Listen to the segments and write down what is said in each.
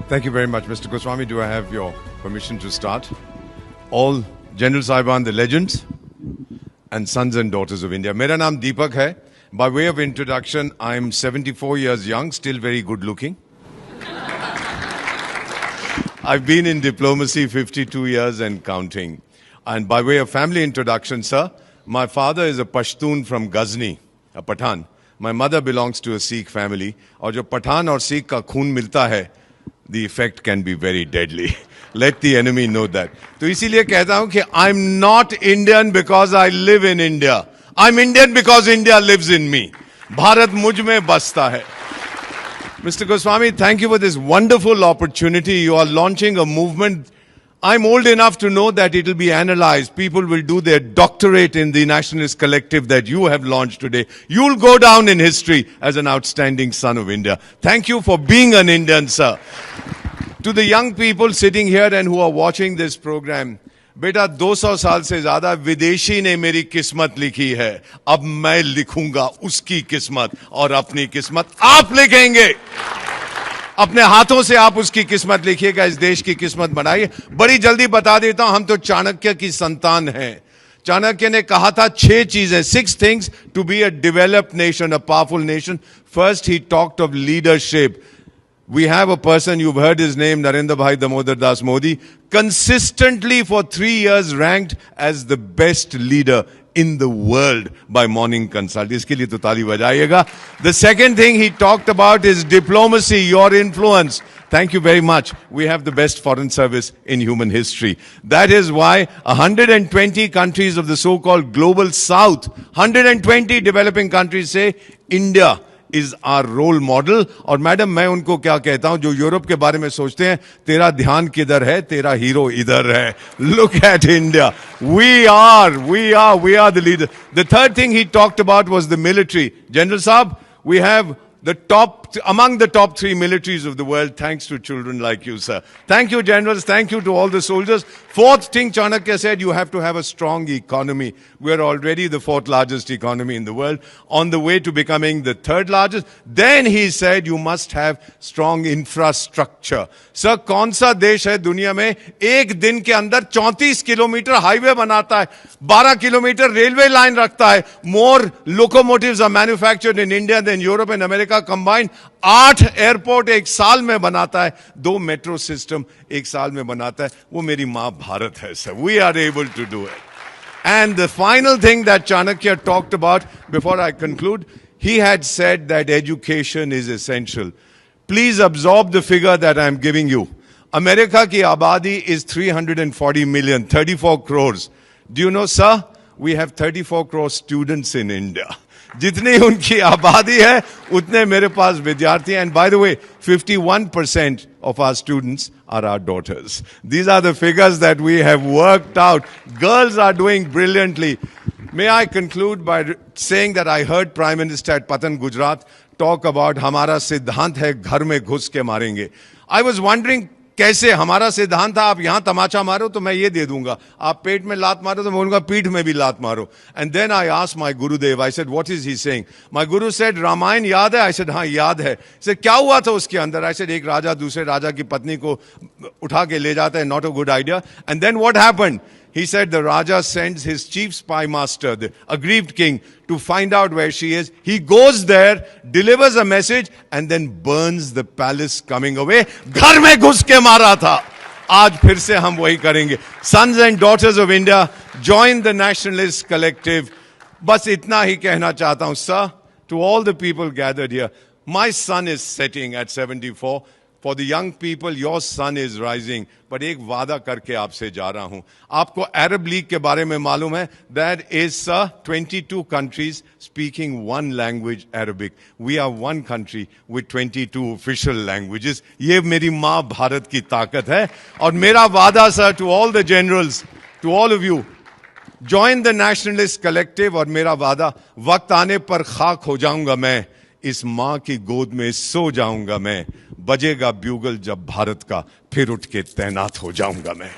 Thank you very much, Mr. Goswami. Do I have your permission to start? All General Saiban, the legends and sons and daughters of India. Mera naam Deepak hai. By way of introduction, I'm 74 years young, still very good looking. I've been in diplomacy 52 years and counting. And by way of family introduction, sir, my father is a Pashtun from Ghazni, a Pathan. My mother belongs to a Sikh family. और जो पठान और सिख का खून मिलता है, the effect can be very deadly. Let the enemy know that. तो इसीलिए कहता हूं कि I'm not Indian because I live in India. I'm Indian because India lives in me. Bharat मुझ में बसता है. Mr. Goswami, thank you for this wonderful opportunity. You are launching a movement. I'm old enough to know that it will be analyzed. People will do their doctorate in the Nationalist Collective that you have launched today. You'll go down in history as an outstanding son of India. Thank you for being an Indian, sir. To the young people sitting here and who are watching this program, बेटा 200 साल से ज्यादा विदेशी ने मेरी किस्मत लिखी है. अब मैं लिखूंगा उसकी किस्मत और अपनी किस्मत आप लिखेंगे. अपने हाथों से आप उसकी किस्मत लिखिएगा, इस देश की किस्मत बनाइए. बड़ी जल्दी बता देता हूं, हम तो चाणक्य की संतान हैं. चाणक्य ने कहा था 6 चीजें, 6 things to be a developed nation, a powerful nation. First, he talked of leadership. We have a person, you've heard his name, Narendra Bhai Damodar Das Modi, consistently for 3 years ranked as the best leader in the world by Morning Consult. इसके लिए तो ताली बजाइएगा. The second thing he talked about is diplomacy, your influence. Thank you very much. We have the best foreign service in human history. That is why 120 countries of the so-called global south, 120 developing countries say India is our role model. और madam मैं उनको क्या कहता हूं जो Europe के बारे में सोचते हैं, तेरा ध्यान किधर है, तेरा हीरो इधर है. Look at India. We are the leader. The third thing he talked about was the military. General Saab, we have among the top 3 militaries of the world, thanks to children like you, sir. Thank you, generals. Thank you to all the soldiers. Fourth thing, Chanakya said, you have to have a strong economy. We're already the 4th largest economy in the world, on the way to becoming the 3rd largest. Then he said, you must have strong infrastructure. Sir, कौन सा देश है दुनिया में एक दिन के अंदर 34 किलोमीटर हाईवे बनाता है, 12 किलोमीटर रेलवे लाइन रखता है? More locomotives are manufactured in India than Europe and America combined. 8 airport एक साल में बनाता है, 2 मेट्रो सिस्टम एक साल में बनाता है. वो मेरी मां भारत है, sir. We are able to do it. And the final thing that Chanakya talked about, before I conclude, he had said that education is essential. Please absorb the figure that I am giving you. America ki abadi is 340 million, 34 crores. Do you know, sir? We have 34 crore students in India. जितनी उनकी आबादी है उतने मेरे पास विद्यार्थी हैं. And by the way, 51% of our students are our daughters. These are the figures that we have worked out. Girls are doing brilliantly. May I conclude by saying that I heard Prime Minister at Patan, Gujarat talk about हमारा सिद्धांत है घर में घुस के मारेंगे. I was wondering कैसे हमारा सिद्धांत था, आप यहां तमाचा मारो तो मैं ये दे दूंगा, आप पेट में लात मारो तो मैं बोलूंगा पीठ में भी लात मारो. And then I asked my Gurudev, I said, what is he saying? My Guru said, Ramayan याद है? I said, हाँ याद है. He said, क्या हुआ था उसके अंदर? I said, एक राजा दूसरे राजा की पत्नी को उठा के ले जाता है, not a good idea. And then what happened? He said the Raja sends his chief spy master, the aggrieved king, to find out where she is. He goes there, delivers a message, and then burns the palace coming away. घर में घुस के मारा था. आज फिर से हम वही करेंगे. Sons and daughters of India, join the Nationalist Collective. बस इतना ही कहना चाहता हूं, sir, to all the people gathered here. My sun is setting at 74. For the young people, your sun is rising. But एक वादा करके आपसे जा रहा हूं. आपको Arab League के बारे में मालूम है? That is 22 countries speaking one language, Arabic. We are one country with 22 official languages. ये मेरी माँ भारत की ताकत है. और मेरा वादा, sir, to all the generals, to all of you, join the Nationalist Collective. और मेरा वादा, वक्त आने पर खाक हो जाऊंगा मैं, इस मां की गोद में सो जाऊंगा मैं, बजेगा ब्यूगल जब भारत का, फिर उठ के तैनात हो जाऊंगा मैं.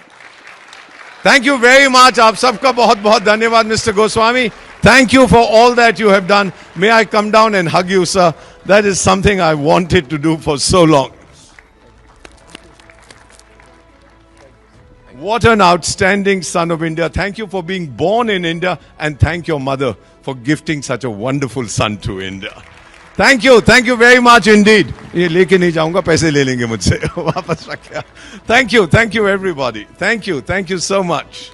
Thank you very much. आप सबका बहुत बहुत धन्यवाद, mister Goswami. Thank you for all that you have done. May I come down and hug you, sir. That is something I wanted to do for so long. What an outstanding son of India. Thank you for being born in India, and thank your mother for gifting such a wonderful son to India. Thank you very much indeed. ये लेके नहीं जाऊंगा, पैसे ले लेंगे मुझसे वापस रखा. Thank you everybody. Thank you so much.